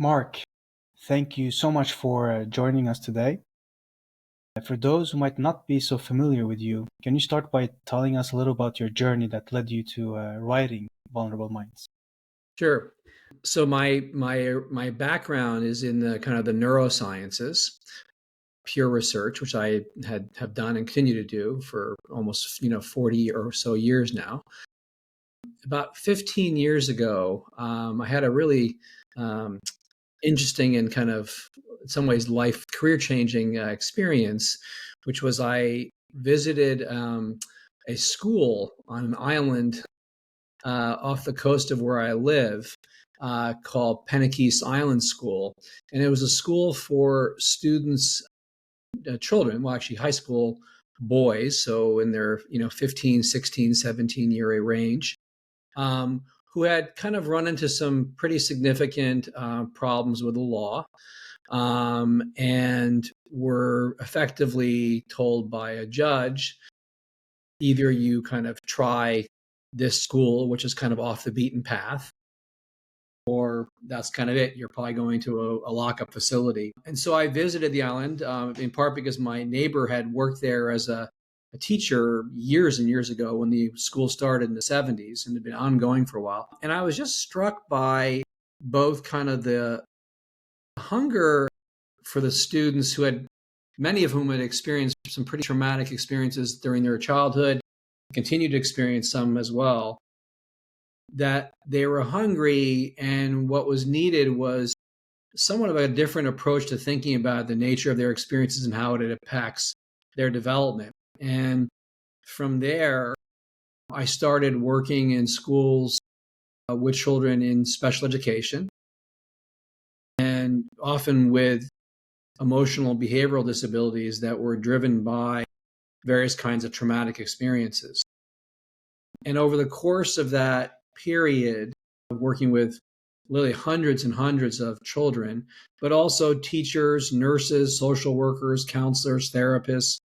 Mark, thank you so much for joining us today. For those who might not be so familiar with you, can you start by telling us a little about your journey that led you to writing Vulnerable Minds? Sure. So my background is in the kind of the neurosciences, pure research, which I have done and continue to do for almost 40 or so years now. About 15 years ago, I had a really um, interesting and kind of, in some ways, life career changing experience, which was I visited a school on an island off the coast of where I live called Pennaquis Island School. And it was a school for students, children, well, actually high school boys, so in their 15, 16, 17-year range, who had kind of run into some pretty significant problems with the law, and were effectively told by a judge, either you kind of try this school, which is kind of off the beaten path, or that's kind of it. You're probably going to a lockup facility. And so I visited the island in part because my neighbor had worked there as a teacher years and years ago when the school started in the 70s and had been ongoing for a while. And I was just struck by both kind of the hunger for the students who had, many of whom had experienced some pretty traumatic experiences during their childhood, continued to experience some as well, that they were hungry, and what was needed was somewhat of a different approach to thinking about the nature of their experiences and how it impacts their development. And from there, I started working in schools with children in special education, and often with emotional and behavioral disabilities that were driven by various kinds of traumatic experiences. And over the course of that period of working with literally hundreds and hundreds of children, but also teachers, nurses, social workers, counselors, therapists,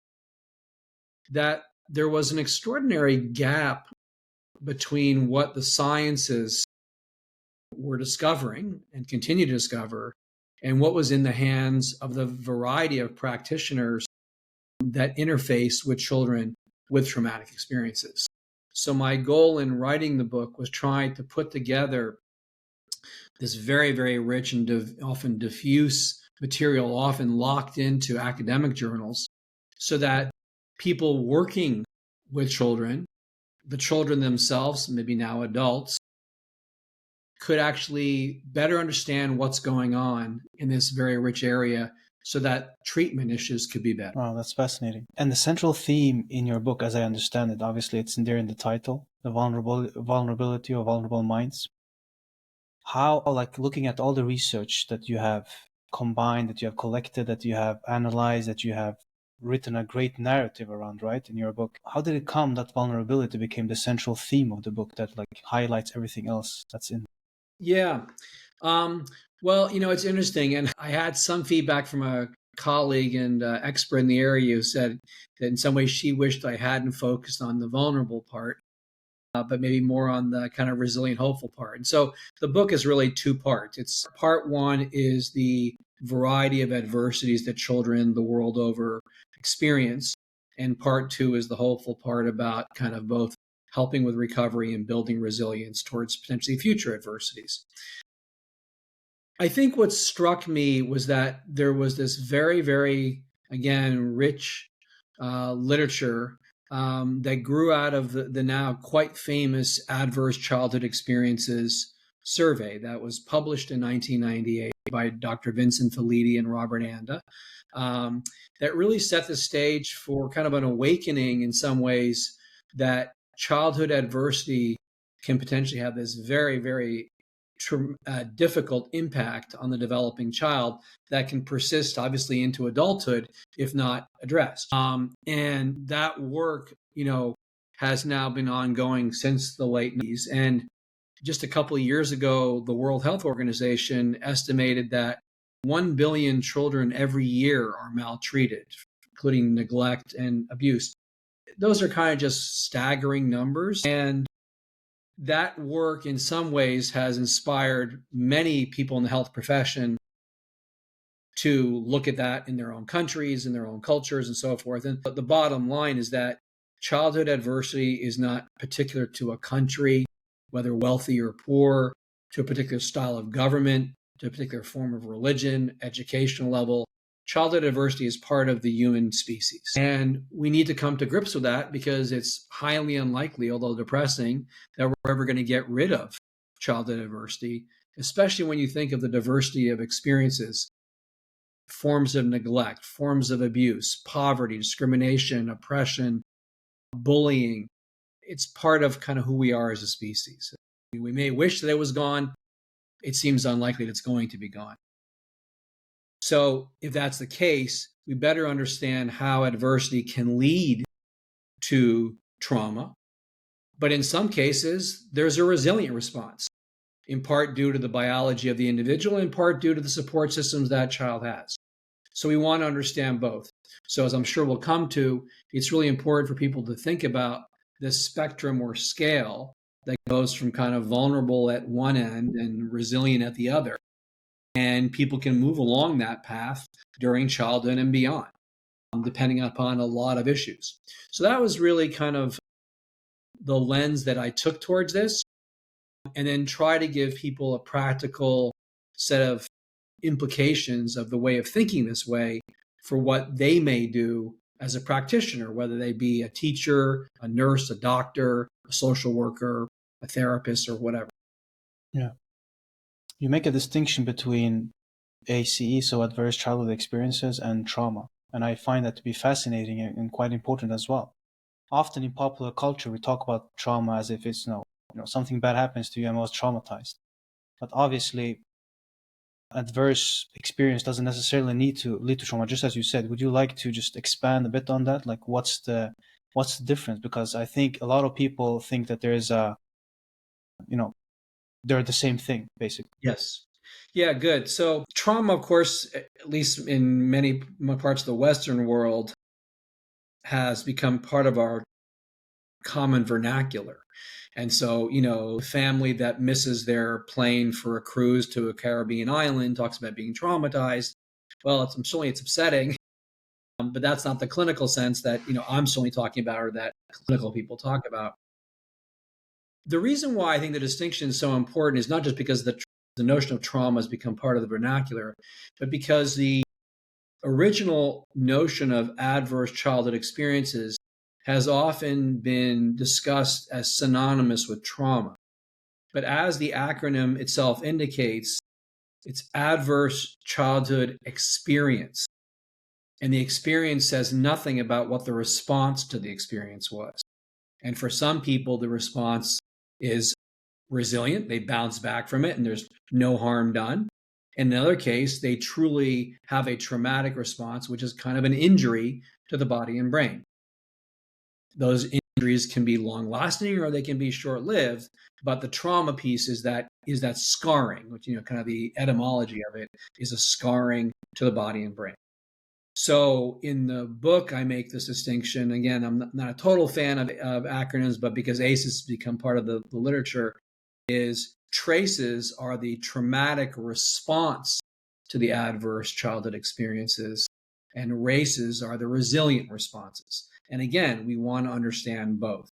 that there was an extraordinary gap between what the sciences were discovering and continue to discover and what was in the hands of the variety of practitioners that interface with children with traumatic experiences. So my goal in writing the book was trying to put together this very, very rich and often diffuse material, often locked into academic journals, so that people working with children, the children themselves, maybe now adults, could actually better understand what's going on in this very rich area so that treatment issues could be better. Wow, that's fascinating. And the central theme in your book, as I understand it, obviously it's in there in the title, the vulnerability of vulnerable minds. How, like looking at all the research that you have combined, that you have collected, that you have analyzed, that you have written a great narrative around, right, in your book, how did it come that vulnerability became the central theme of the book that like highlights everything else that's in? Yeah. Well, it's interesting. And I had some feedback from a colleague and expert in the area who said that in some ways she wished I hadn't focused on the vulnerable part, but maybe more on the kind of resilient, hopeful part. And so the book is really two parts. It's part one is the variety of adversities that children the world over experience. And part two is the hopeful part about kind of both helping with recovery and building resilience towards potentially future adversities. I think what struck me was that there was this very, very, again, rich literature that grew out of the now quite famous Adverse Childhood Experiences survey that was published in 1998 by Dr. Vincent Felitti and Robert Anda, that really set the stage for kind of an awakening in some ways that childhood adversity can potentially have this very, very difficult impact on the developing child that can persist obviously into adulthood if not addressed. And that work, has now been ongoing since the late 90s. And just a couple of years ago, the World Health Organization estimated that 1 billion children every year are maltreated, including neglect and abuse. Those are kind of just staggering numbers. And that work in some ways has inspired many people in the health profession to look at that in their own countries, in their own cultures, and so forth. And the bottom line is that childhood adversity is not particular to a country, whether wealthy or poor, to a particular style of government, to a particular form of religion, educational level. Childhood adversity is part of the human species. And we need to come to grips with that because it's highly unlikely, although depressing, that we're ever going to get rid of childhood adversity, especially when you think of the diversity of experiences, forms of neglect, forms of abuse, poverty, discrimination, oppression, bullying. It's part of kind of who we are as a species. We may wish that it was gone. It seems unlikely that it's going to be gone. So if that's the case, we better understand how adversity can lead to trauma. But in some cases, there's a resilient response, in part due to the biology of the individual, in part due to the support systems that child has. So we want to understand both. So as I'm sure we'll come to, it's really important for people to think about this spectrum or scale that goes from kind of vulnerable at one end and resilient at the other. And people can move along that path during childhood and beyond, depending upon a lot of issues. So that was really kind of the lens that I took towards this, and then try to give people a practical set of implications of the way of thinking this way for what they may do as a practitioner, whether they be a teacher, a nurse, a doctor, a social worker, a therapist, or whatever. Yeah. You make a distinction between ACE, so adverse childhood experiences, and trauma. And I find that to be fascinating and quite important as well. Often in popular culture, we talk about trauma as if it's, something bad happens to you and I was traumatized. But obviously, adverse experience doesn't necessarily need to lead to trauma, just as you said. Would you like to just expand a bit on that? Like, what's the difference? Because I think a lot of people think that there's they're the same thing, basically. Yes. Yeah, good. So trauma, of course, at least in many parts of the Western world, has become part of our common vernacular. And so, a family that misses their plane for a cruise to a Caribbean island talks about being traumatized. Well, certainly it's upsetting, but that's not the clinical sense that, I'm certainly talking about or that clinical people talk about. The reason why I think the distinction is so important is not just because the notion of trauma has become part of the vernacular, but because the original notion of adverse childhood experiences has often been discussed as synonymous with trauma. But as the acronym itself indicates, it's adverse childhood experience. And the experience says nothing about what the response to the experience was. And for some people, the response is resilient. They bounce back from it and there's no harm done. In another case, they truly have a traumatic response, which is kind of an injury to the body and brain. Those injuries can be long-lasting or they can be short-lived, but the trauma piece is that scarring, which, kind of the etymology of it is a scarring to the body and brain. So in the book, I make this distinction. Again, I'm not a total fan of acronyms, but because ACEs has become part of the literature, is TRACEs are the traumatic response to the adverse childhood experiences, and RACEs are the resilient responses. And again, we want to understand both.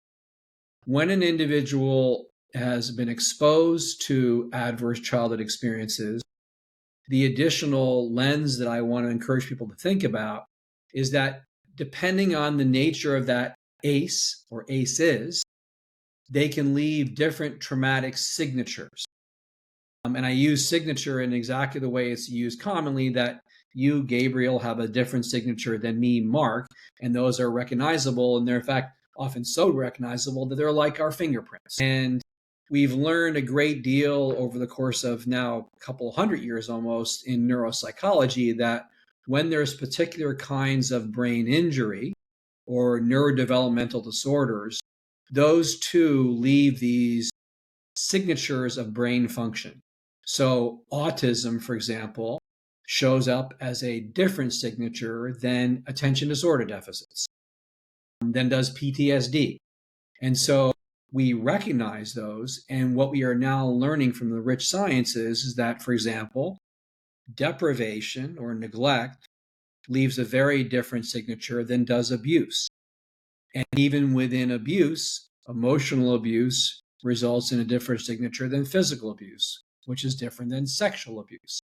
When an individual has been exposed to adverse childhood experiences, the additional lens that I want to encourage people to think about is that depending on the nature of that ACE or ACEs, they can leave different traumatic signatures. And I use signature in exactly the way it's used commonly, that you, Gabriel, have a different signature than me, Mark, and those are recognizable, and they're in fact often so recognizable that they're like our fingerprints. And we've learned a great deal over the course of now a couple hundred years almost in neuropsychology that when there's particular kinds of brain injury or neurodevelopmental disorders, those two leave these signatures of brain function. So autism, for example, shows up as a different signature than attention disorder deficits, than does PTSD. And so we recognize those. And what we are now learning from the rich sciences is that, for example, deprivation or neglect leaves a very different signature than does abuse. And even within abuse, emotional abuse results in a different signature than physical abuse, which is different than sexual abuse.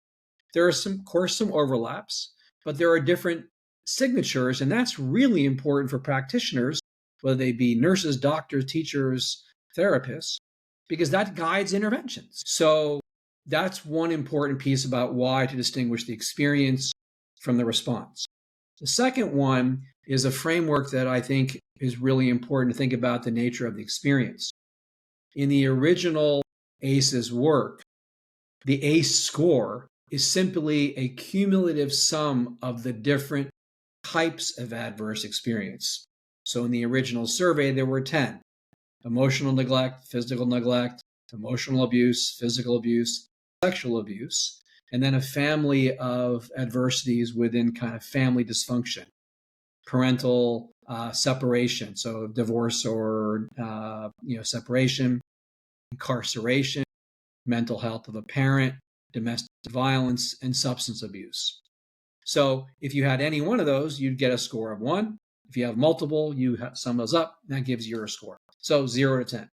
There are some, of course, some overlaps, but there are different signatures, and that's really important for practitioners, whether they be nurses, doctors, teachers, therapists, because that guides interventions. So that's one important piece about why to distinguish the experience from the response. The second one is a framework that I think is really important to think about the nature of the experience. In the original ACE's work, the ACE score is simply a cumulative sum of the different types of adverse experience. So in the original survey, there were 10: emotional neglect, physical neglect, emotional abuse, physical abuse, sexual abuse, and then a family of adversities within kind of family dysfunction, parental separation, so divorce or separation, incarceration, mental health of a parent, domestic violence, and substance abuse. So if you had any one of those, you'd get a score of 1. If you have multiple, you sum those up, and that gives you a score. So 0 to 10.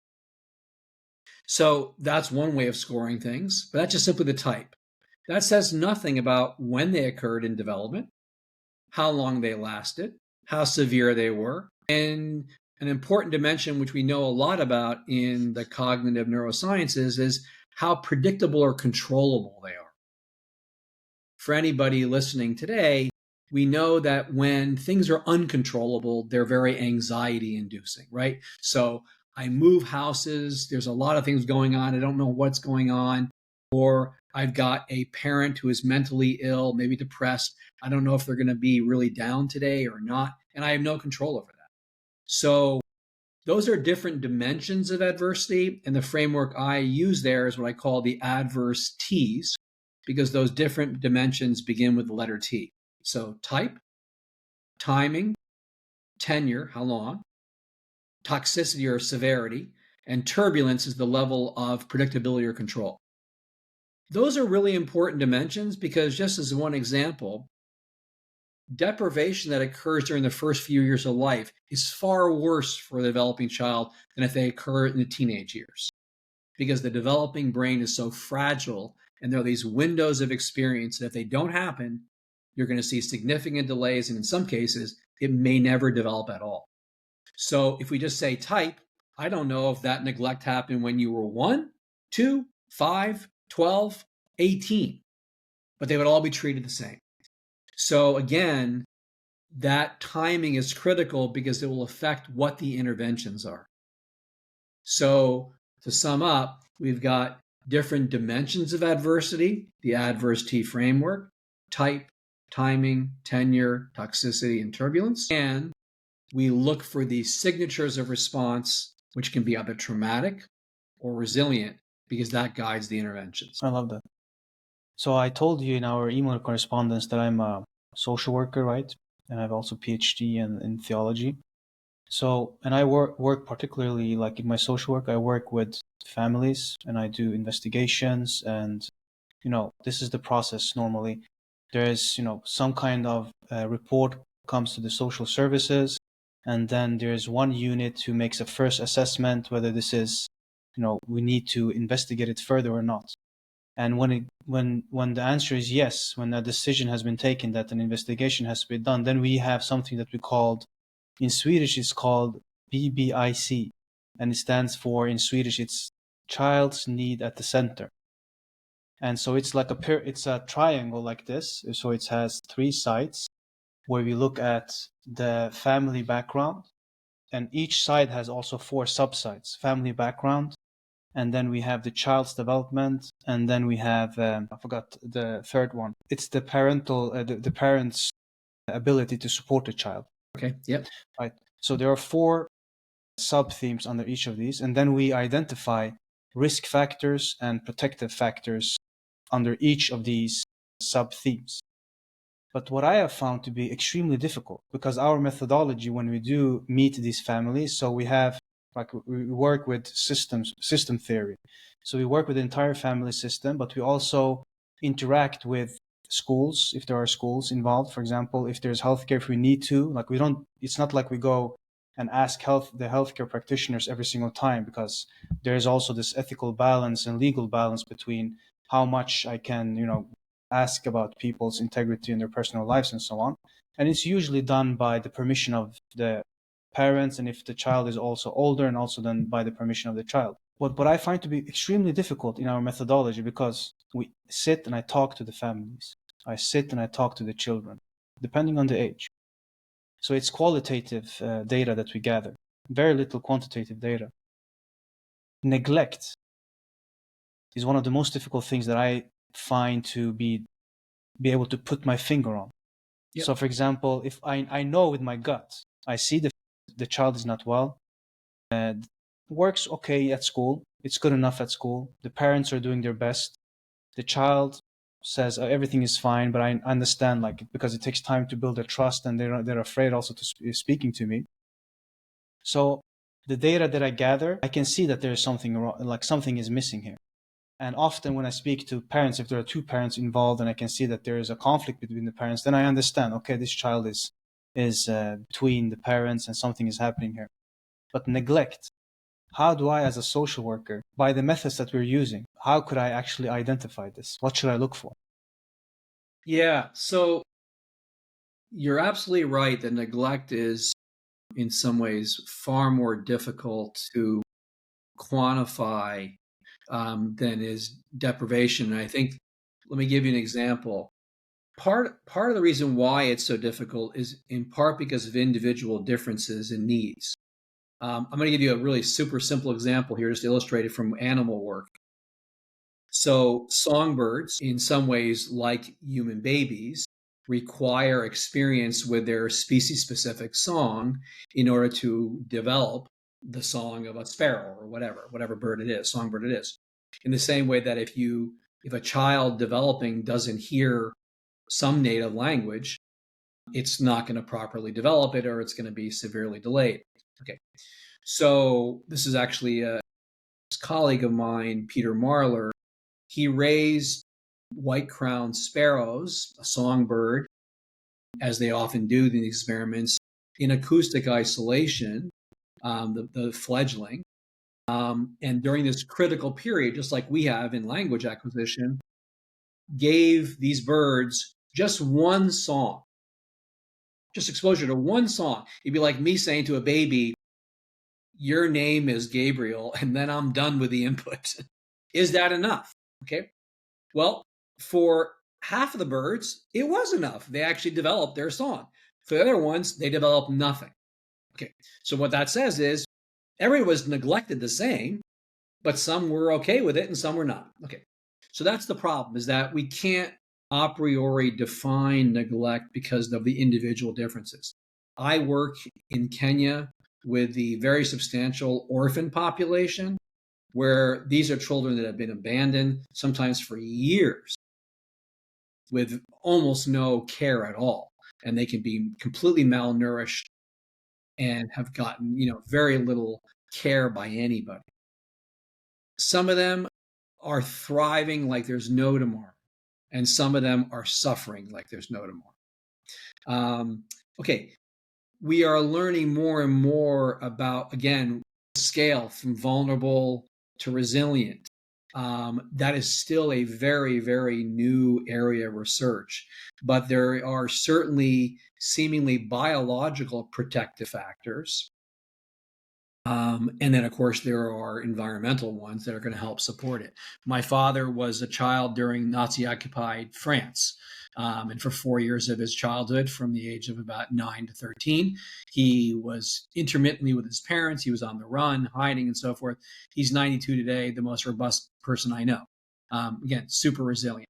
So that's one way of scoring things, but that's just simply the type. That says nothing about when they occurred in development, how long they lasted, how severe they were, and an important dimension which we know a lot about in the cognitive neurosciences is how predictable or controllable they are. For anybody listening today, we know that when things are uncontrollable, they're very anxiety inducing, right? So I move houses, there's a lot of things going on, I don't know what's going on, or I've got a parent who is mentally ill, maybe depressed, I don't know if they're going to be really down today or not, and I have no control over that. So those are different dimensions of adversity, and the framework I use there is what I call the adverse T's, because those different dimensions begin with the letter T. So type, timing, tenure, how long, toxicity or severity, and turbulence is the level of predictability or control. Those are really important dimensions because, just as one example, deprivation that occurs during the first few years of life is far worse for the developing child than if they occur in the teenage years, because the developing brain is so fragile and there are these windows of experience that if they don't happen, you're going to see significant delays, and in some cases, it may never develop at all. So if we just say type, I don't know if that neglect happened when you were 1, 2, 5, 12, 18, but they would all be treated the same. So again, that timing is critical because it will affect what the interventions are. So to sum up, we've got different dimensions of adversity, the adverse T framework, type, timing, tenure, toxicity, and turbulence. And we look for these signatures of response, which can be either traumatic or resilient, because that guides the interventions. I love that. So I told you in our email correspondence that I'm a social worker, right? And I've also PhD in theology. So, and I work particularly, like in my social work, I work with families and I do investigations, and this is the process normally. There is some kind of report comes to the social services, and then there's one unit who makes a first assessment whether this is we need to investigate it further or not. And when the answer is yes, when a decision has been taken that an investigation has to be done, then we have something that we called, in Swedish it's called BBIC, and it stands for, in Swedish, it's child's need at the center. And so it's like it's a triangle like this. So it has 3 sides where we look at the family background, and each side has also 4 subsides: family background, and then we have the child's development, and then we have I forgot the third one. It's the the parents' ability to support the child. Okay. Yep. Right. So there are 4 sub-themes under each of these, and then we identify risk factors and protective factors under each of these sub-themes. But what I have found to be extremely difficult, because our methodology when we do meet these families, so we have Like we work with system theory. So we work with the entire family system, but we also interact with schools if there are schools involved. For example, if there's healthcare, if we need to, like we don't. It's not like we go and ask the healthcare practitioners every single time, because there is also this ethical balance and legal balance between how much I can, ask about people's integrity and their personal lives and so on. And it's usually done by the permission of the parents, and if the child is also older, and also then by the permission of the child. What I find to be extremely difficult in our methodology, because we sit and I talk to the families, I sit and I talk to the children, depending on the age. So it's qualitative data that we gather, very little quantitative data. Neglect is one of the most difficult things that I find to be able to put my finger on. Yep. So, for example, if I know with my gut, I see the child is not well, and works okay at school, it's good enough at school, the parents are doing their best, the child says everything is fine, but I understand, like, because it takes time to build a trust, and they're afraid also to speaking to me. So the data that I gather, I can see that there is something wrong, like something is missing here. And often when I speak to parents, if there are two parents involved and I can see that there is a conflict between the parents, then I understand, okay, this child is between the parents and something is happening here. But neglect, how do I, as a social worker, by the methods that we're using, how could I actually identify this? What should I look for? Yeah, so you're absolutely right that neglect is in some ways far more difficult to quantify than is deprivation. And I think, let me give you an example. Part of the reason why it's so difficult is in part because of individual differences in needs. I'm going to give you a really super simple example here, just to illustrate it from animal work. So songbirds, in some ways like human babies, require experience with their species-specific song in order to develop the song of a sparrow or whatever bird it is, songbird it is. In the same way that if a child developing doesn't hear some native language, it's not going to properly develop it, or it's going to be severely delayed. Okay. So this is actually a colleague of mine, Peter Marler. He raised white-crowned sparrows, a songbird, as they often do in these experiments, in acoustic isolation, the fledgling. And during this critical period, just like we have in language acquisition, gave these birds just one song, just exposure to one song. It'd be like me saying to a baby, your name is Gabriel, and then I'm done with the input. Is that enough? Okay. Well, for half of the birds, it was enough. They actually developed their song. For the other ones, they developed nothing. Okay. So what that says is everyone was neglected the same, but some were okay with it and some were not. Okay. So that's the problem, is that we can't a priori define neglect because of the individual differences. I work in Kenya with the very substantial orphan population, where these are children that have been abandoned, sometimes for years, with almost no care at all. And they can be completely malnourished and have gotten, very little care by anybody. Some of them are thriving like there's no tomorrow, and some of them are suffering like there's no tomorrow. Okay, we are learning more and more about, again, scale from vulnerable to resilient. That is still a very, very new area of research, but there are certainly seemingly biological protective factors. And then, of course, there are environmental ones that are going to help support it. My father was a child during Nazi-occupied France. And for 4 years of his childhood, from the age of about 9 to 13, he was intermittently with his parents. He was on the run, hiding, and so forth. He's 92 today, the most robust person I know. Again, super resilient.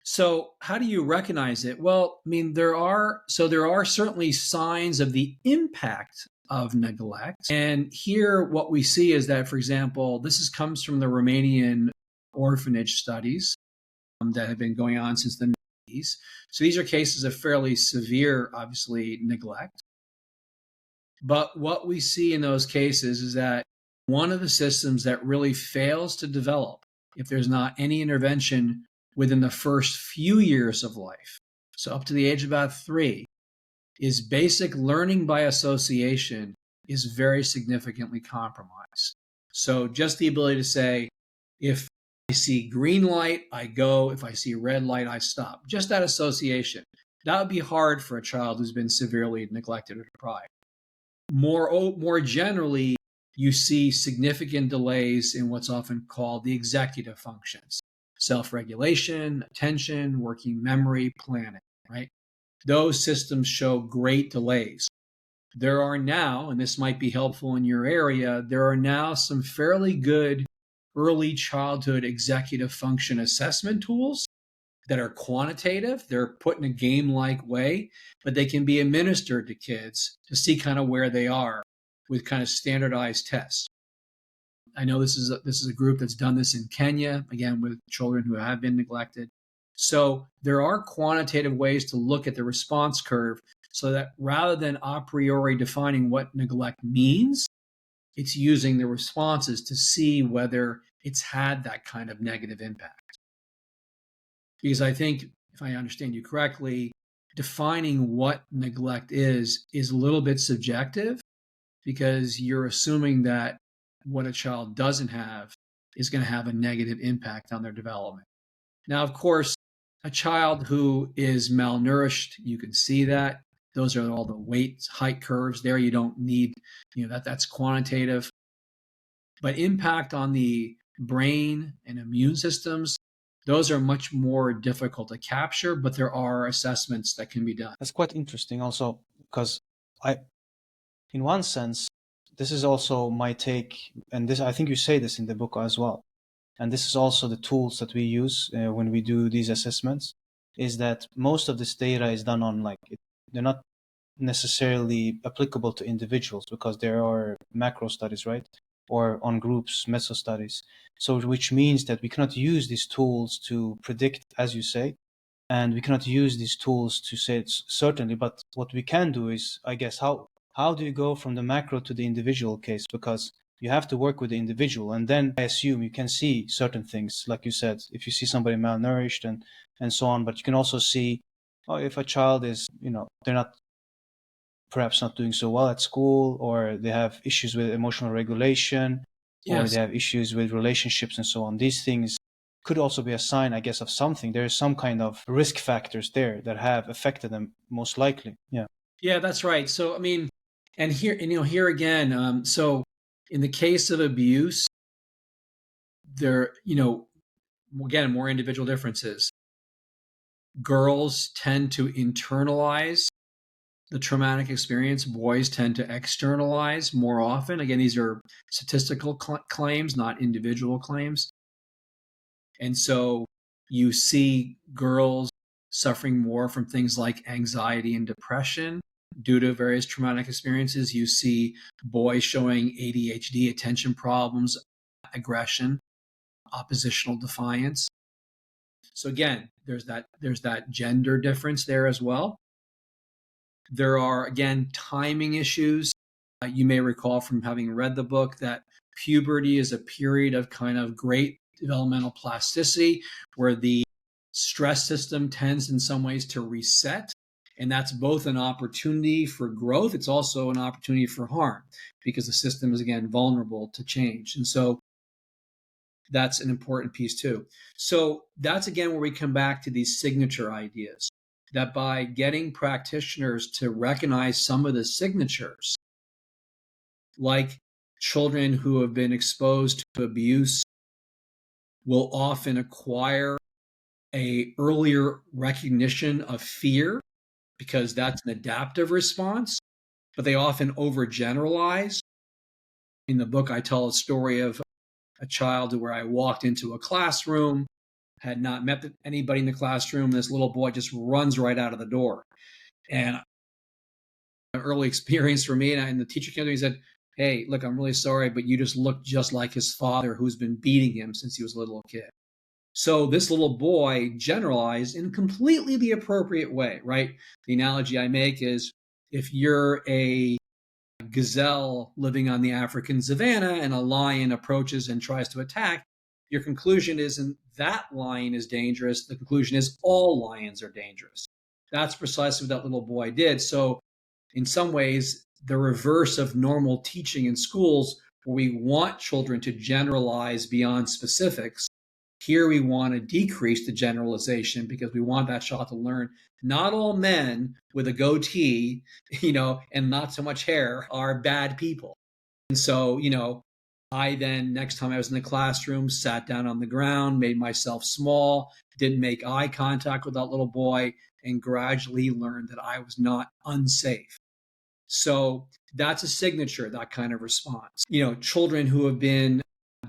So how do you recognize it? Well, I mean, there are certainly signs of the impact of neglect. And here what we see is that, for example, comes from the Romanian orphanage studies that have been going on since the 90s. So these are cases of fairly severe, obviously, neglect. But what we see in those cases is that one of the systems that really fails to develop if there's not any intervention within the first few years of life, so up to the age of about 3, is basic learning by association is very significantly compromised. So just the ability to say, if I see green light, I go. If I see red light, I stop. Just that association. That would be hard for a child who's been severely neglected or deprived. More generally, you see significant delays in what's often called the executive functions: self-regulation, attention, working memory, planning, right? Those systems show great delays. There are now, and this might be helpful in your area, there are now some fairly good early childhood executive function assessment tools that are quantitative. They're put in a game-like way, but they can be administered to kids to see kind of where they are with kind of standardized tests. I know this is a group that's done this in Kenya, again, with children who have been neglected. So there are quantitative ways to look at the response curve so that rather than a priori defining what neglect means, it's using the responses to see whether it's had that kind of negative impact. Because I think, if I understand you correctly, defining what neglect is a little bit subjective, because you're assuming that what a child doesn't have is going to have a negative impact on their development. Now, of course, a child who is malnourished, you can see that. Those are all the weight, height curves there. You don't need, that's quantitative. But impact on the brain and immune systems, those are much more difficult to capture, but there are assessments that can be done. That's quite interesting also, because in one sense, this is also my take, and this, I think you say this in the book as well, and this is also the tools that we use when we do these assessments, is that most of this data is done on they're not necessarily applicable to individuals because there are macro studies, right? Or on groups, meso studies. So which means that we cannot use these tools to predict, as you say, and we cannot use these tools to say it certainly. But what we can do is, I guess, how do you go from the macro to the individual case? Because you have to work with the individual, and then I assume you can see certain things, like you said, if you see somebody malnourished and so on. But you can also see, if a child is, they're not perhaps not doing so well at school, or they have issues with emotional regulation, or Yes. they have issues with relationships and so on. These things could also be a sign, I guess, of something. There is some kind of risk factors there that have affected them, most likely. Yeah. Yeah, that's right. So, I mean, and here again, so in the case of abuse, there, again, more individual differences. Girls tend to internalize the traumatic experience. Boys tend to externalize more often. Again, these are statistical claims, not individual claims. And so you see girls suffering more from things like anxiety and depression due to various traumatic experiences. You see boys showing ADHD, attention problems, aggression, oppositional defiance. So again, there's that gender difference there as well. There are, again, timing issues. You may recall from having read the book that puberty is a period of kind of great developmental plasticity where the stress system tends in some ways to reset. And that's both an opportunity for growth. It's also an opportunity for harm because the system is, again, vulnerable to change. And so that's an important piece too. So that's, again, where we come back to these signature ideas, that by getting practitioners to recognize some of the signatures, like children who have been exposed to abuse will often acquire a earlier recognition of fear because that's an adaptive response, but they often overgeneralize. In the book, I tell a story of a child where I walked into a classroom, had not met anybody in the classroom. This little boy just runs right out of the door. And an early experience for me, and the teacher came to me and said, "Hey, look, I'm really sorry, but you just look just like his father who's been beating him since he was a little kid." So this little boy generalized in completely the appropriate way, right? The analogy I make is if you're a gazelle living on the African savanna and a lion approaches and tries to attack, your conclusion isn't that lion is dangerous. The conclusion is all lions are dangerous. That's precisely what that little boy did. So, in some ways, the reverse of normal teaching in schools, where we want children to generalize beyond specifics, here we want to decrease the generalization because we want that child to learn not all men with a goatee, and not so much hair are bad people. And so, I then, next time I was in the classroom, sat down on the ground, made myself small, didn't make eye contact with that little boy, and gradually learned that I was not unsafe. So that's a signature, that kind of response. Children who have been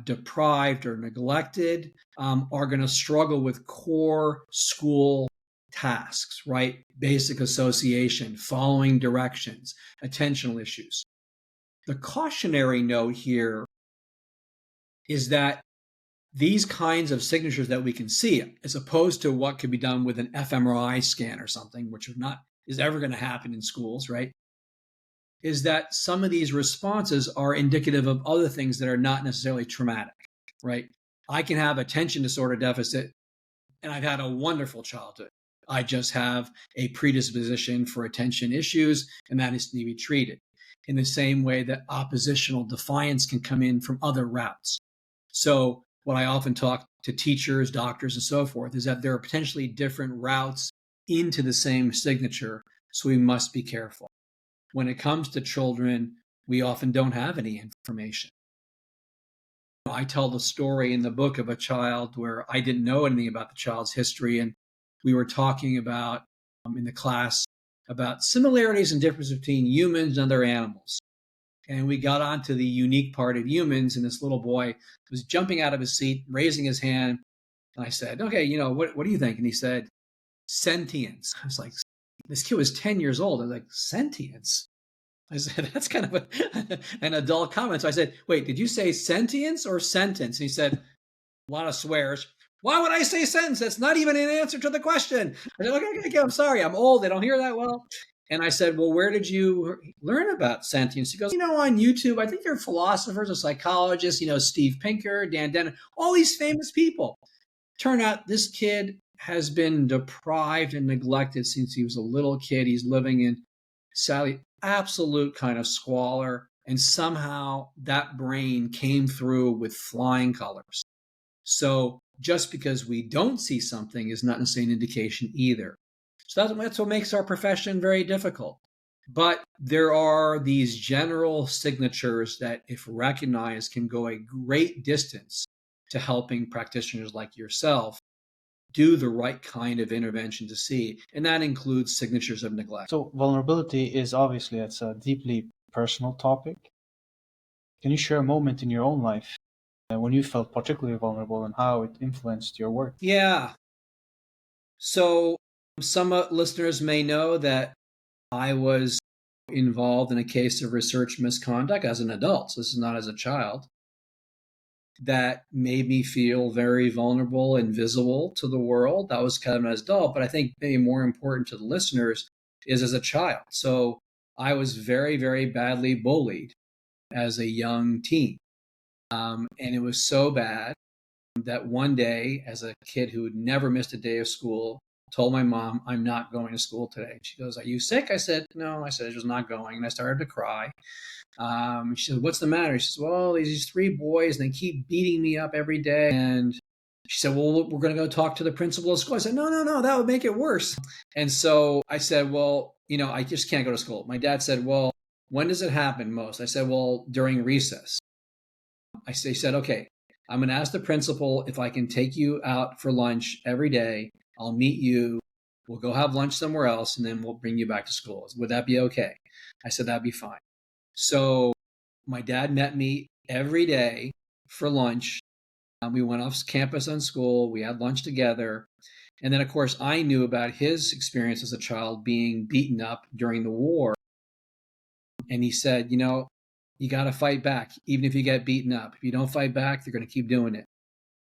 deprived or neglected are going to struggle with core school tasks, right? Basic association, following directions, attentional issues. The cautionary note here is that these kinds of signatures that we can see, as opposed to what could be done with an fMRI scan or something, which is ever going to happen in schools, right? Is that some of these responses are indicative of other things that are not necessarily traumatic, right? I can have attention disorder deficit, and I've had a wonderful childhood. I just have a predisposition for attention issues, and that is to be treated. In the same way that oppositional defiance can come in from other routes. So what I often talk to teachers, doctors, and so forth is that there are potentially different routes into the same signature, so we must be careful. When it comes to children, we often don't have any information. I tell the story in the book of a child where I didn't know anything about the child's history, and we were talking about in the class about similarities and differences between humans and other animals. And we got onto the unique part of humans, and this little boy was jumping out of his seat, raising his hand. And I said, okay, what do you think? And he said, sentience. I was like, this kid was 10 years old. I was like, sentience? I said, that's kind of an adult comment. So I said, wait, did you say sentience or sentence? And he said, a lot of swears. Why would I say sentence? That's not even an answer to the question. I said, okay, I'm sorry. I'm old. I don't hear that well. And I said, well, where did you learn about sentience? He goes, on YouTube. I think there are philosophers or psychologists, Steve Pinker, Dan Dennett, all these famous people. Turned out this kid has been deprived and neglected since he was a little kid. He's living in, sadly, absolute kind of squalor. And somehow that brain came through with flying colors. So just because we don't see something is not necessarily an indication either. So that's what makes our profession very difficult. But there are these general signatures that, if recognized, can go a great distance to helping practitioners like yourself do the right kind of intervention to see. And that includes signatures of neglect. So vulnerability is obviously, it's a deeply personal topic. Can you share a moment in your own life when you felt particularly vulnerable and how it influenced your work? Yeah. So some listeners may know that I was involved in a case of research misconduct as an adult. So this is not as a child. That made me feel very vulnerable and visible to the world. That was kind of as an adult, but I think maybe more important to the listeners is as a child. So I was very, very badly bullied as a young teen. And it was so bad that one day, as a kid who had never missed a day of school, told my mom, I'm not going to school today. She goes, are you sick? I said, no. I said, I was not going. And I started to cry. She said, what's the matter? She says, well, these three boys, and they keep beating me up every day. And she said, well, we're going to go talk to the principal of school. I said, no, that would make it worse. And so I said, well, I just can't go to school. My dad said, well, when does it happen most? I said, well, during recess. He said, okay, I'm going to ask the principal if I can take you out for lunch every day. I'll meet you. We'll go have lunch somewhere else, and then we'll bring you back to school. Would that be okay? I said, that'd be fine. So my dad met me every day for lunch. We went off campus on school. We had lunch together. And then, of course, I knew about his experience as a child being beaten up during the war. And he said, you got to fight back, even if you get beaten up. If you don't fight back, they're going to keep doing it.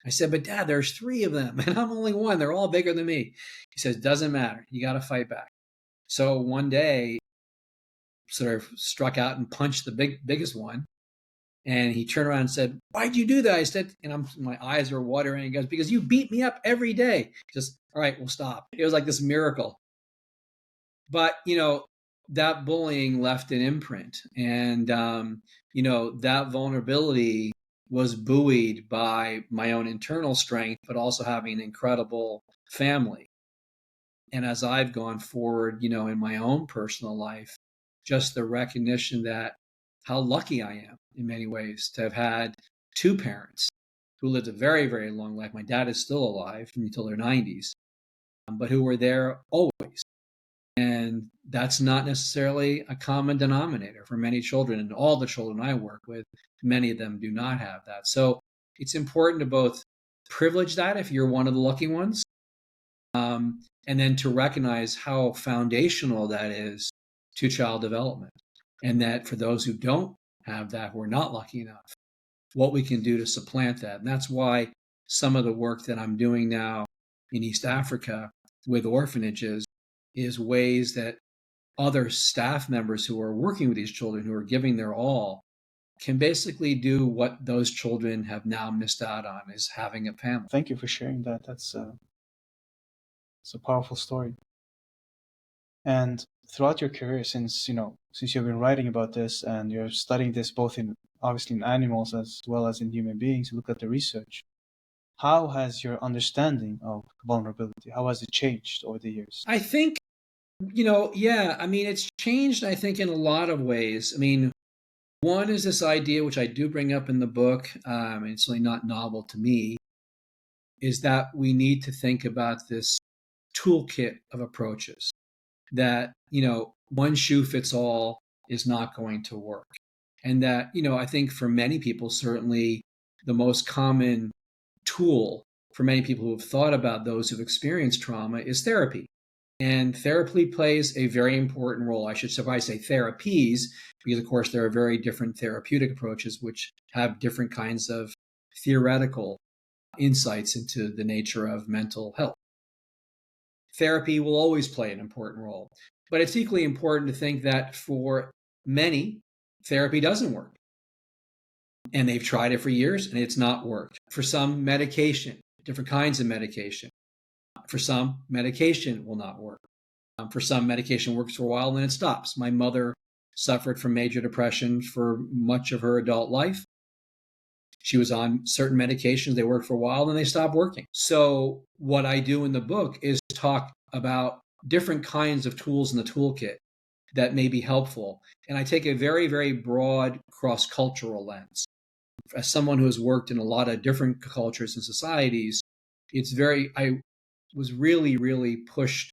I said, but Dad, there's three of them, and I'm only one. They're all bigger than me. He says, doesn't matter. You got to fight back. So one day, sort of struck out and punched the biggest one. And he turned around and said, "Why'd you do that?" I said, and my eyes are watering. He goes, "Because you beat me up every day." He says, "All right, we'll stop." It was like this miracle. But, that bullying left an imprint. And, that vulnerability was buoyed by my own internal strength, but also having an incredible family. And as I've gone forward, in my own personal life, just the recognition that how lucky I am in many ways to have had two parents who lived a very, very long life. My dad is still alive until their 90s, but who were there always. And that's not necessarily a common denominator for many children. And all the children I work with, many of them do not have that. So it's important to both privilege that if you're one of the lucky ones, and then to recognize how foundational that is to child development. And that for those who don't have that, who are not lucky enough, what we can do to supplant that. And that's why some of the work that I'm doing now in East Africa with orphanages is ways that other staff members who are working with these children, who are giving their all, can basically do what those children have now missed out on, is having a family. Thank you for sharing that. That's it's a powerful story. And throughout your career, since you've been writing about this and you're studying this both obviously in animals as well as in human beings, you look at the research. How has your understanding of vulnerability, how has it changed over the years? I think, it's changed, I think, in a lot of ways. One is this idea, which I do bring up in the book, and it's really not novel to me, is that we need to think about this toolkit of approaches. That, one shoe fits all is not going to work. And that, I think for many people, certainly the most common tool for many people who have thought about those who've experienced trauma is therapy. And therapy plays a very important role. I should say therapies, because of course there are very different therapeutic approaches which have different kinds of theoretical insights into the nature of mental health. Therapy will always play an important role, but it's equally important to think that for many, therapy doesn't work. And they've tried it for years and it's not worked. For some, medication, different kinds of medication. For some, medication will not work. For some, medication works for a while and then it stops. My mother suffered from major depression for much of her adult life. She was on certain medications. They worked for a while, then they stopped working. So what I do in the book is talk about different kinds of tools in the toolkit that may be helpful. And I take a very, very broad cross-cultural lens. As someone who has worked in a lot of different cultures and societies, I was really, really pushed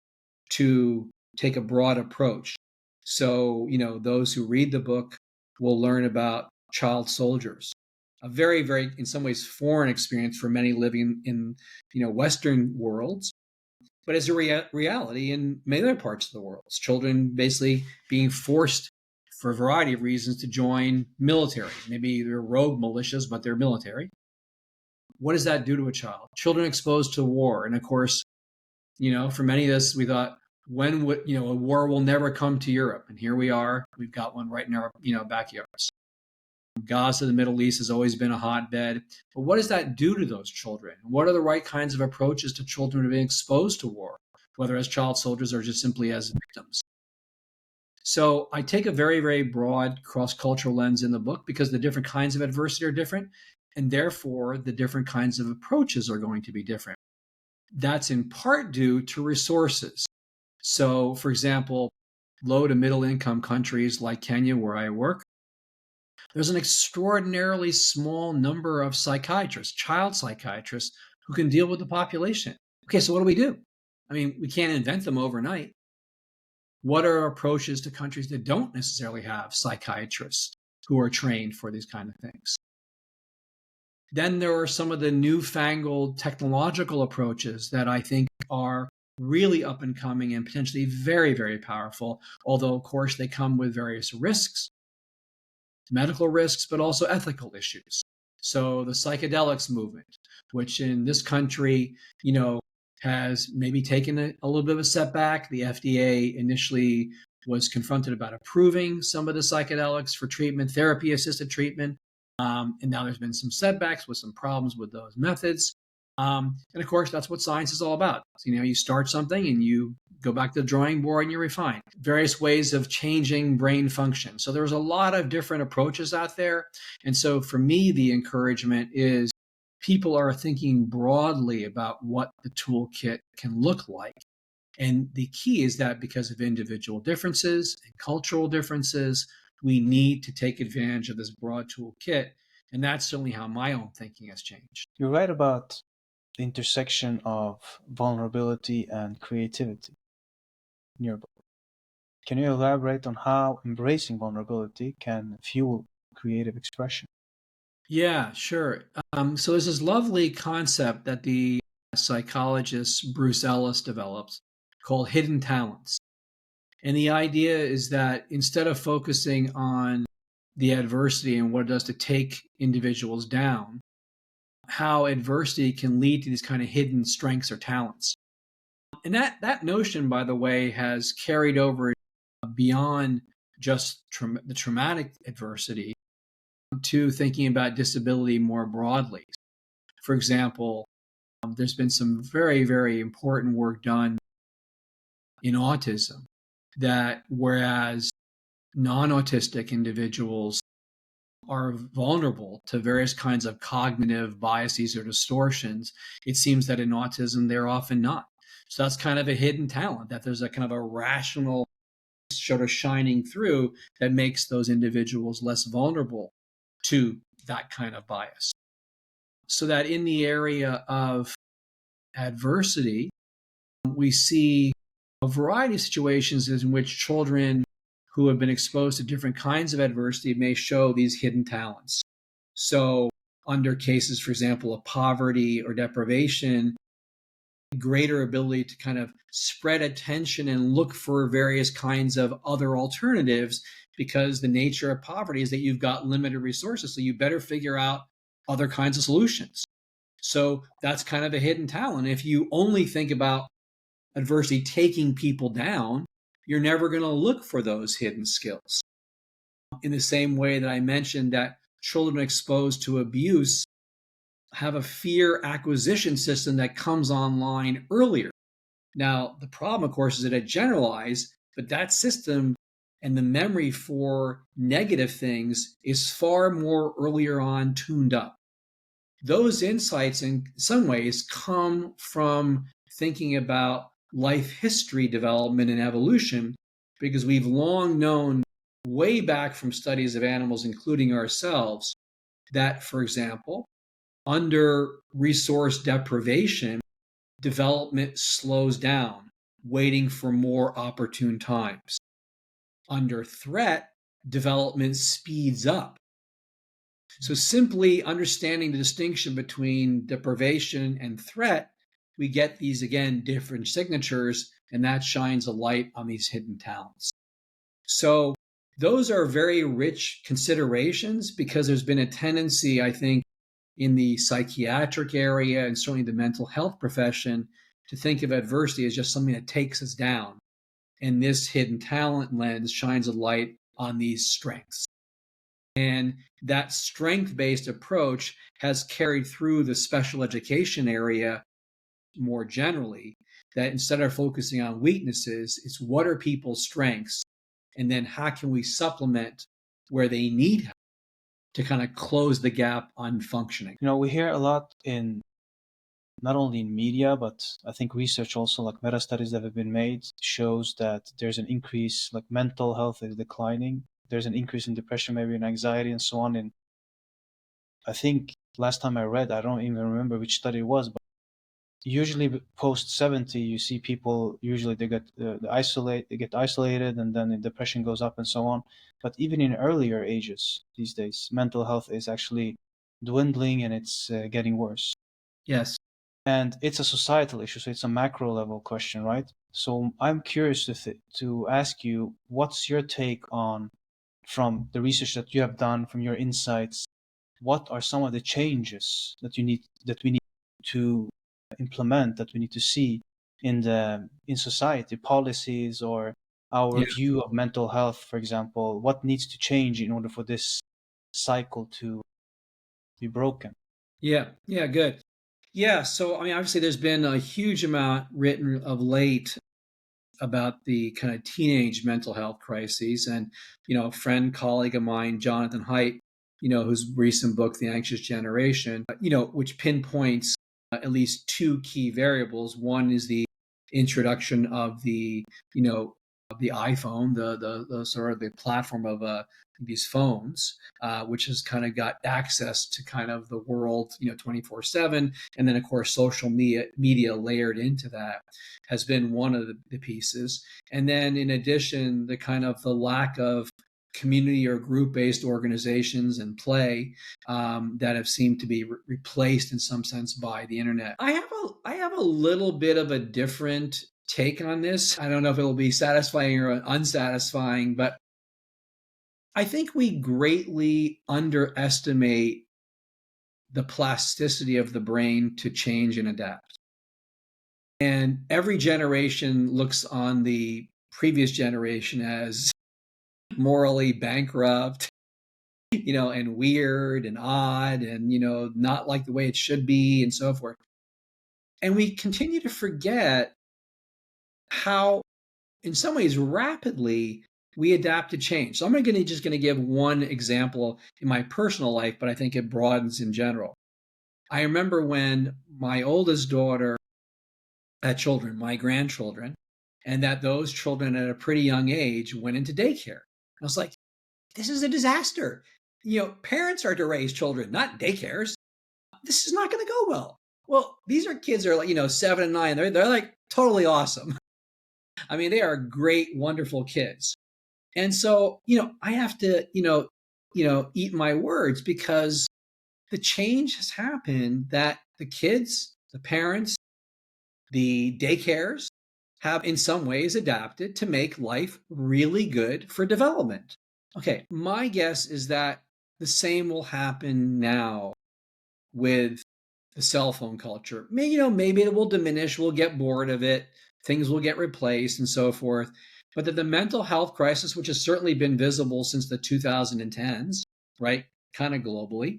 to take a broad approach. So, those who read the book will learn about child soldiers, a very, very, in some ways, foreign experience for many living in, Western worlds, but as a reality in many other parts of the world. It's children basically being forced for a variety of reasons to join military. Maybe they're rogue militias, but they're military. What does that do to a child? Children exposed to war. And of course, for many of us, we thought, when would, a war will never come to Europe. And here we are, we've got one right in our, backyards. Gaza, the Middle East, has always been a hotbed. But what does that do to those children? What are the right kinds of approaches to children who are being exposed to war, whether as child soldiers or just simply as victims? So I take a very, very broad cross-cultural lens in the book because the different kinds of adversity are different, and therefore the different kinds of approaches are going to be different. That's in part due to resources. So, for example, low to middle income countries like Kenya, where I work, there's an extraordinarily small number of psychiatrists, child psychiatrists, who can deal with the population. Okay, so what do we do? We can't invent them overnight. What are approaches to countries that don't necessarily have psychiatrists who are trained for these kind of things? Then there are some of the newfangled technological approaches that I think are really up and coming and potentially very, very powerful, although, of course, they come with various risks, medical risks, but also ethical issues. So the psychedelics movement, which in this country, has maybe taken a little bit of a setback. The FDA initially was confronted about approving some of the psychedelics for treatment, therapy assisted treatment. And now there's been some setbacks with some problems with those methods. And of course, that's what science is all about. So, you start something and you go back to the drawing board and you refine various ways of changing brain function. So there's a lot of different approaches out there. And so for me, the encouragement is people are thinking broadly about what the toolkit can look like. And the key is that because of individual differences and cultural differences, we need to take advantage of this broad toolkit. And that's certainly how my own thinking has changed. You're right about the intersection of vulnerability and creativity in your book. Can you elaborate on how embracing vulnerability can fuel creative expression? Yeah, sure. So there's this lovely concept that the psychologist Bruce Ellis develops called hidden talents. And the idea is that instead of focusing on the adversity and what it does to take individuals down, how adversity can lead to these kind of hidden strengths or talents. And that notion, by the way, has carried over beyond just the traumatic adversity to thinking about disability more broadly. For example, there's been some very, very important work done in autism that whereas non-autistic individuals are vulnerable to various kinds of cognitive biases or distortions, it seems that in autism, they're often not. So that's kind of a hidden talent, that there's a kind of a rational sort of shining through that makes those individuals less vulnerable to that kind of bias. So that in the area of adversity, we see a variety of situations in which children who have been exposed to different kinds of adversity may show these hidden talents. So, under cases, for example, of poverty or deprivation, greater ability to kind of spread attention and look for various kinds of other alternatives, because the nature of poverty is that you've got limited resources. So, you better figure out other kinds of solutions. So, that's kind of a hidden talent. If you only think about adversity taking people down, you're never going to look for those hidden skills. In the same way that I mentioned that children exposed to abuse have a fear acquisition system that comes online earlier. Now, the problem, of course, is that it generalized, but that system and the memory for negative things is far more earlier on tuned up. Those insights, in some ways, come from thinking about life history development and evolution, because we've long known, way back from studies of animals, including ourselves, that, for example, under resource deprivation, development slows down, waiting for more opportune times. Under threat, development speeds up. So simply understanding the distinction between deprivation and threat, we get these, again, different signatures, and that shines a light on these hidden talents. So those are very rich considerations, because there's been a tendency, I think, in the psychiatric area and certainly the mental health profession to think of adversity as just something that takes us down. And this hidden talent lens shines a light on these strengths. And that strength-based approach has carried through the special education area more generally, that instead of focusing on weaknesses, it's what are people's strengths, and then how can we supplement where they need help to kind of close the gap on functioning. We hear a lot in not only in media, but I think research also, like meta studies that have been made, shows that there's an increase, like mental health is declining. There's an increase in depression, maybe in anxiety and so on. And I think last time I read, I don't even remember which study it was, but usually post 70, you see people, usually they get isolated, and then the depression goes up and so on. But even in earlier ages these days, mental health is actually dwindling, and it's getting worse. Yes. And it's a societal issue, so it's a macro level question, right? So I'm curious to ask you, what's your take on, from the research that you have done, from your insights, what are some of the changes that we need to implement, that we need to see in society, policies or our Yeah. view of mental health, for example, what needs to change in order for this cycle to be broken? Yeah. Yeah. Good. Yeah. So, I mean, obviously, there's been a huge amount written of late about the kind of teenage mental health crises. And, a friend, colleague of mine, Jonathan Haidt, whose recent book, The Anxious Generation, which pinpoints at least two key variables. One is the introduction of the iPhone, the sort of the platform of these phones, which has kind of got access to kind of the world, 24/7. And then, of course, social media layered into that has been one of the pieces. And then in addition, the kind of the lack of community or group-based organizations and play that have seemed to be replaced in some sense by the internet. I have a little bit of a different take on this. I don't know if it will be satisfying or unsatisfying, but I think we greatly underestimate the plasticity of the brain to change and adapt. And every generation looks on the previous generation as morally bankrupt, and weird and odd and, not like the way it should be and so forth. And we continue to forget how, in some ways, rapidly we adapt to change. So I'm just going to give one example in my personal life, but I think it broadens in general. I remember when my oldest daughter had children, my grandchildren, and that those children at a pretty young age went into daycare. I was like, this is a disaster. Parents are to raise children, not daycares. This is not going to go well. Well, these are kids that are like, 7 and 9. They're like totally awesome. I mean, they are great, wonderful kids. And so, I have to, eat my words because the change has happened that the kids, the parents, the daycares have in some ways adapted to make life really good for development. Okay, my guess is that the same will happen now with the cell phone culture. Maybe it will diminish, we'll get bored of it, things will get replaced and so forth. But that the mental health crisis, which has certainly been visible since the 2010s, right, kind of globally,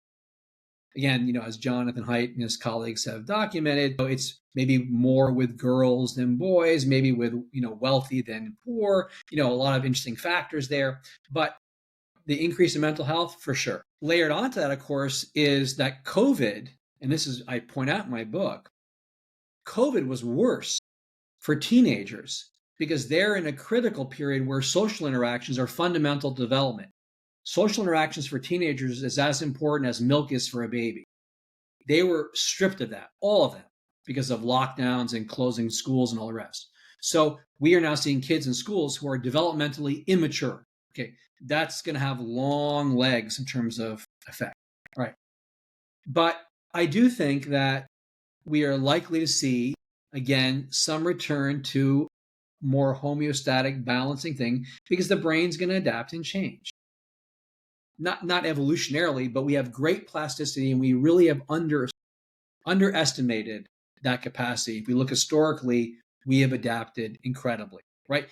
again, as Jonathan Haidt and his colleagues have documented, it's maybe more with girls than boys, maybe with, wealthy than poor, a lot of interesting factors there. But the increase in mental health, for sure. Layered onto that, of course, is that COVID, and this is, I point out in my book, COVID was worse for teenagers because they're in a critical period where social interactions are fundamental to development. Social interactions for teenagers is as important as milk is for a baby. They were stripped of that, all of them, because of lockdowns and closing schools and all the rest. So we are now seeing kids in schools who are developmentally immature. Okay, that's going to have long legs in terms of effect. All right. But I do think that we are likely to see, again, some return to more homeostatic balancing thing because the brain's going to adapt and change. Not evolutionarily, but we have great plasticity and we really have underestimated that capacity. If we look historically, we have adapted incredibly, right?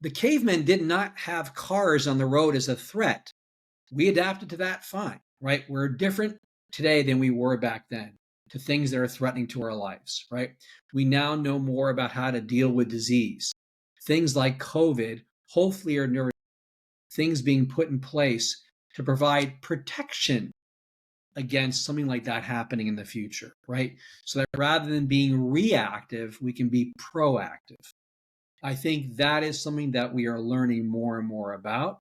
The cavemen did not have cars on the road as a threat. We adapted to that fine, right? We're different today than we were back then to things that are threatening to our lives, right? We now know more about how to deal with disease. Things like COVID, hopefully, are things being put in place to provide protection against something like that happening in the future, right? So that rather than being reactive, we can be proactive. I think that is something that we are learning more and more about,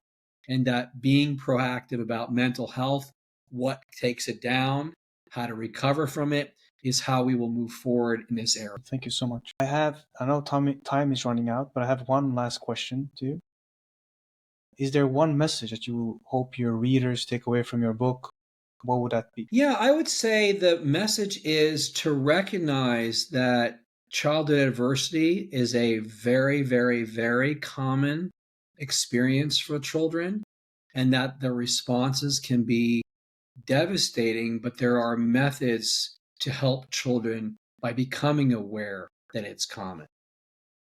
and that being proactive about mental health, what takes it down, how to recover from it, is how we will move forward in this era. Thank you so much. I know time is running out, but I have one last question to you. Is there one message that you hope your readers take away from your book? What would that be? Yeah, I would say the message is to recognize that childhood adversity is a very, very, very common experience for children, and that the responses can be devastating, but there are methods to help children by becoming aware that it's common.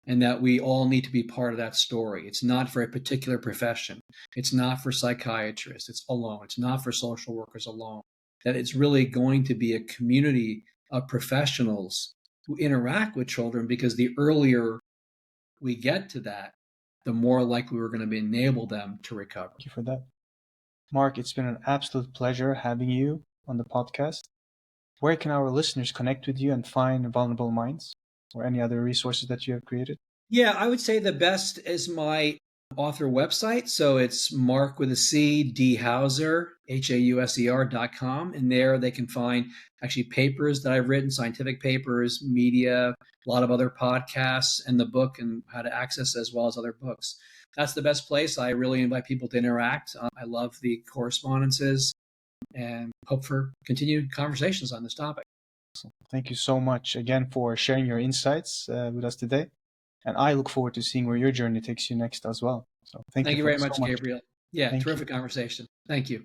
and that we all need to be part of that story. It's not for a particular profession. It's not for psychiatrists. It's alone. It's not for social workers alone. That it's really going to be a community of professionals who interact with children, because the earlier we get to that, the more likely we're going to enable them to recover. Thank you for that. Marc, it's been an absolute pleasure having you on the podcast. Where can our listeners connect with you and find Vulnerable Minds or any other resources that you have created? Yeah, I would say the best is my author website. So it's Marc with a C, D Hauser, HAUSER.com. And there they can find actually papers that I've written, scientific papers, media, a lot of other podcasts, and the book and how to access it, as well as other books. That's the best place. I really invite people to interact. I love the correspondences and hope for continued conversations on this topic. Thank you so much again for sharing your insights with us today. And I look forward to seeing where your journey takes you next as well. So thank you Thank you for very so much, much. Gabriel. Yeah, Thank you. terrific conversation. Thank you.